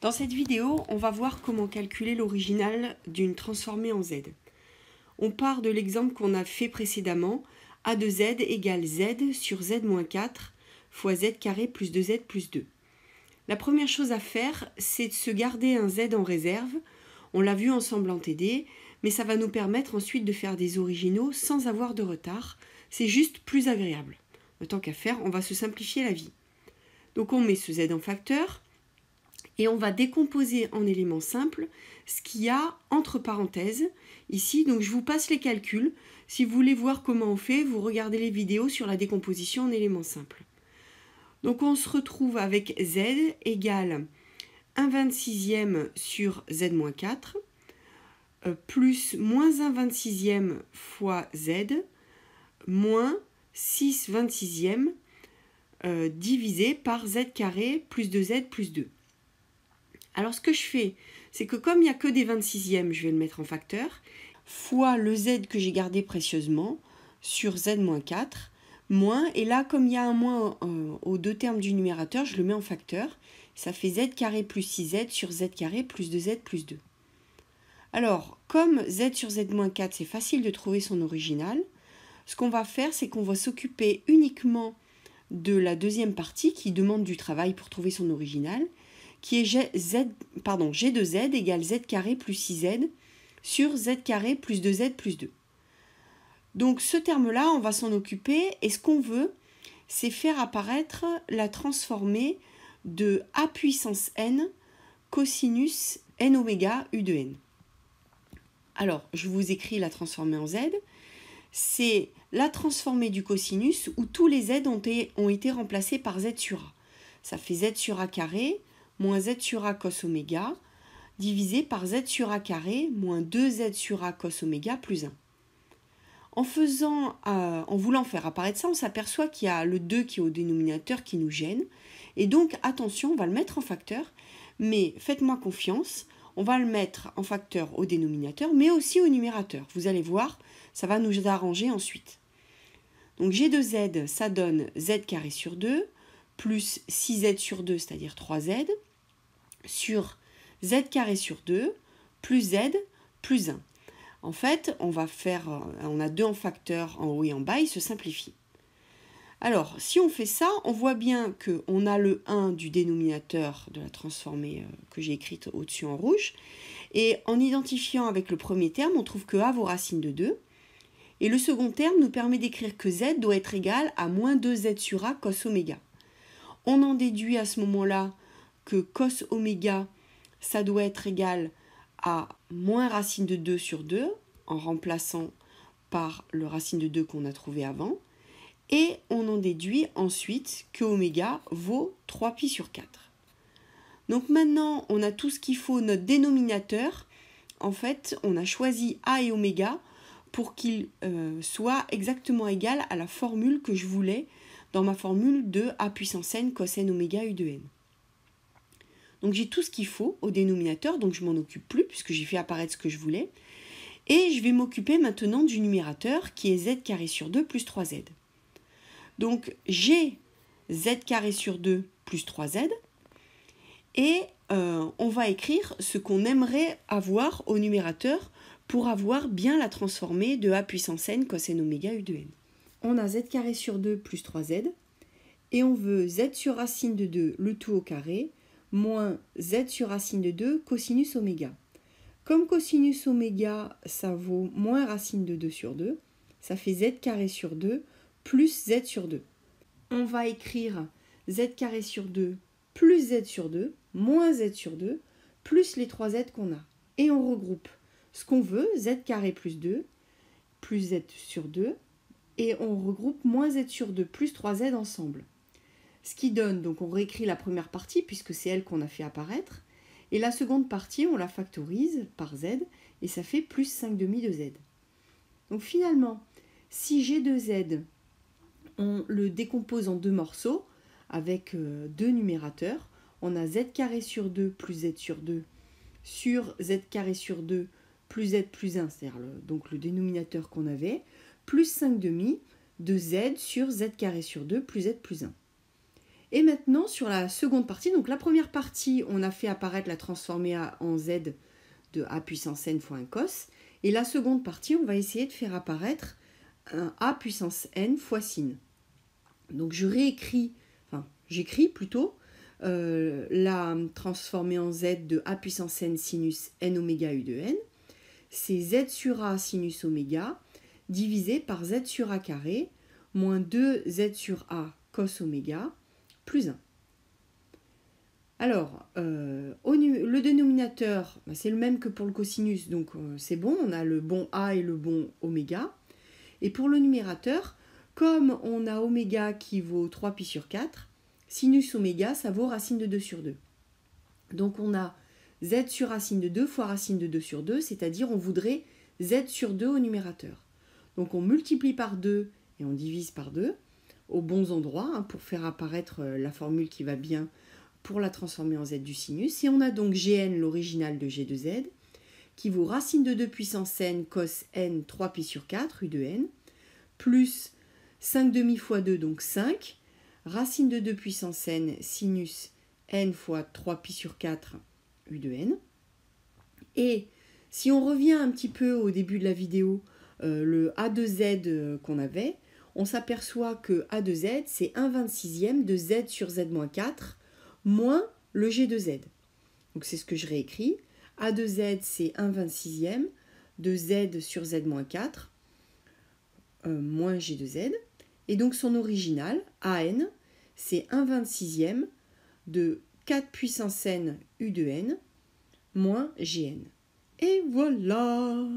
Dans cette vidéo, on va voir comment calculer l'original d'une transformée en z. On part de l'exemple qu'on a fait précédemment, a de z égale z sur z-4 fois z carré plus 2z plus 2. La première chose à faire, c'est de se garder un z en réserve. On l'a vu ensemble en TD, mais ça va nous permettre ensuite de faire des originaux sans avoir de retard. C'est juste plus agréable. Tant qu'à faire, on va se simplifier la vie. Donc on met ce z en facteur et on va décomposer en éléments simples ce qu'il y a entre parenthèses ici. Donc je vous passe les calculs. Si vous voulez voir comment on fait, vous regardez les vidéos sur la décomposition en éléments simples. Donc on se retrouve avec z égale 1/26e sur z-4 plus moins 1/26e fois z moins 6/26e divisé par z carré plus 2z plus 2. Alors ce que je fais, c'est que comme il n'y a que des 26e, je vais le mettre en facteur, fois le z que j'ai gardé précieusement sur z-4, moins, et là comme il y a un moins aux deux termes du numérateur, je le mets en facteur, ça fait z carré plus 6z sur z carré plus 2z plus 2. Alors, comme z sur z-4, c'est facile de trouver son original, ce qu'on va faire, c'est qu'on va s'occuper uniquement de la deuxième partie qui demande du travail pour trouver son original, qui est g de z égale z carré plus 6z sur z carré plus 2z plus 2. Donc ce terme-là, on va s'en occuper et ce qu'on veut, c'est faire apparaître la transformée de a puissance n cosinus n oméga u de n. Alors, je vous écris la transformée en z. C'est la transformée du cosinus où tous les z ont été remplacés par z sur a. Ça fait z sur a carré moins z sur a cos oméga divisé par z sur a carré moins 2z sur a cos oméga plus 1. En voulant faire apparaître ça, on s'aperçoit qu'il y a le 2 qui est au dénominateur qui nous gêne. Et donc, attention, on va le mettre en facteur, mais faites-moi confiance, on va le mettre en facteur au dénominateur, mais aussi au numérateur. Vous allez voir, ça va nous arranger ensuite. Donc, g de z, ça donne z carré sur 2, plus 6z sur 2, c'est-à-dire 3z, sur z carré sur 2, plus z, plus 1. En fait, on a 2 en facteur en haut et en bas, il se simplifie. Alors, si on fait ça, on voit bien qu'on a le 1 du dénominateur de la transformée que j'ai écrite au-dessus en rouge. Et en identifiant avec le premier terme, on trouve que a vaut racine de 2. Et le second terme nous permet d'écrire que z doit être égal à moins 2z sur a cos oméga. On en déduit à ce moment-là que cos oméga, ça doit être égal à moins racine de 2 sur 2, en remplaçant par le racine de 2 qu'on a trouvé avant. Et on en déduit ensuite que oméga vaut 3pi sur 4. Donc maintenant, on a tout ce qu'il faut, notre dénominateur. En fait, on a choisi a et oméga pour qu'il soit exactement égal à la formule que je voulais dans ma formule de a puissance n cos n oméga u de n. Donc j'ai tout ce qu'il faut au dénominateur, donc je m'en occupe plus puisque j'ai fait apparaître ce que je voulais. Et je vais m'occuper maintenant du numérateur qui est z carré sur 2 plus 3z. Donc j'ai z carré sur 2 plus 3z et on va écrire ce qu'on aimerait avoir au numérateur pour avoir bien la transformée de a puissance n cos n oméga u de n. On a z carré sur 2 plus 3z et on veut z sur racine de 2 le tout au carré moins z sur racine de 2 cosinus oméga. Comme cosinus oméga, ça vaut moins racine de 2 sur 2, ça fait z carré sur 2 plus z sur 2. On va écrire z carré sur 2 plus z sur 2, moins z sur 2, plus les 3z qu'on a. Et on regroupe ce qu'on veut, z carré plus 2, plus z sur 2, et on regroupe moins z sur 2 plus 3z ensemble. Ce qui donne, donc on réécrit la première partie puisque c'est elle qu'on a fait apparaître, et la seconde partie on la factorise par z, et ça fait plus 5 demi de z. Donc finalement, si g de z, on le décompose en deux morceaux, avec deux numérateurs, on a z carré sur 2 plus z sur 2, sur z carré sur 2 plus z plus 1, c'est-à-dire donc le dénominateur qu'on avait, plus 5 demi de z sur z carré sur 2 plus z plus 1. Et maintenant, sur la seconde partie, donc la première partie, on a fait apparaître la transformée en z de a puissance n fois un cos. Et la seconde partie, on va essayer de faire apparaître un a puissance n fois sin. Donc je réécris, enfin j'écris plutôt la transformée en z de a puissance n sinus n oméga u de n. C'est z sur a sinus oméga divisé par z sur a carré moins 2z sur a cos oméga plus 1. Alors, le dénominateur, c'est le même que pour le cosinus, donc c'est bon, on a le bon a et le bon oméga. Et pour le numérateur, comme on a oméga qui vaut 3pi sur 4, sinus oméga, ça vaut racine de 2 sur 2. Donc on a z sur racine de 2 fois racine de 2 sur 2, c'est-à-dire on voudrait z sur 2 au numérateur. Donc on multiplie par 2 et on divise par 2 aux bons endroits pour faire apparaître la formule qui va bien pour la transformer en z du sinus. Et on a donc gn, l'original de g de z, qui vaut racine de 2 puissance n cos n 3pi sur 4 u de n, plus 5 demi fois 2, donc 5, racine de 2 puissance n sinus n fois 3pi sur 4 u de n. Et si on revient un petit peu au début de la vidéo, le a de z qu'on avait, on s'aperçoit que a de z, c'est 1/26e de z sur z-4 moins le g de z. Donc c'est ce que je réécris. A de z, c'est 1/26e de z sur z-4 moins g de z. Et donc son original, an, c'est 1/26e de 4 puissance n u de n moins gn. Et voilà!